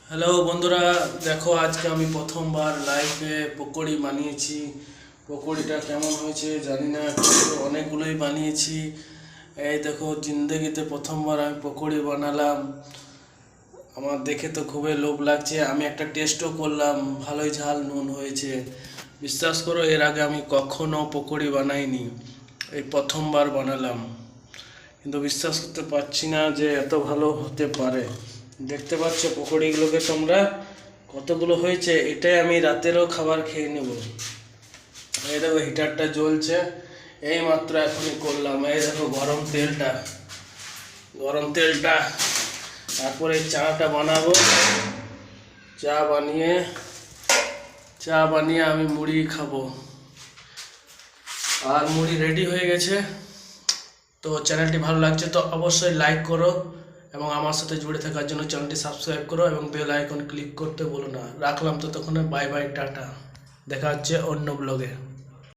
Hello বন্ধুরা, দেখো আজকে আমি প্রথমবার লাইভে পকোড়ি বানিয়েছি। পকোড়িটা কেমন হয়েছে জানি না, কিন্তু অনেকগুলোই বানিয়েছি। এই দেখো, জিন্দগিতে প্রথমবার আমি পকোড়ি বানালাম। আমার দেখে তো খুবই লোভ লাগছে। আমি একটা টেস্টও করলাম, ভালোই ঝাল নুন হয়েছে। বিশ্বাস করো, এর আগে আমি কখনো পকোড়ি বানাইনি, এই প্রথমবার বানালাম। কিন্তু বিশ্বাস করতে পারছি না যে এত ভালো হতে পারে। দেখতে পাচ্ছ পকোড়িগুলোকে তোমরা, কতগুলো হয়েছে। এটাই আমি রাতেরও খাবার খেয়ে নেব। এই দেখো হিটারটা জ্বলছে, এই মাত্র এখনই করলাম। এই দেখো গরম তেলটা, তারপরে চাটা বানাবো। চা বানিয়ে আমি মুড়ি খাবো। আর মুড়ি রেডি হয়ে গেছে। তো চ্যানেলটি ভালো লাগছে তো অবশ্যই লাইক করো, এবং আমার সাথে জুড়ে থাকার জন্য চ্যানেলটি সাবস্ক্রাইব করো এবং বেল আইকন ক্লিক করতে বলো না। রাখলাম তো তখন, বাই বাই, টাটা। দেখা হচ্ছে অন্য ব্লগে।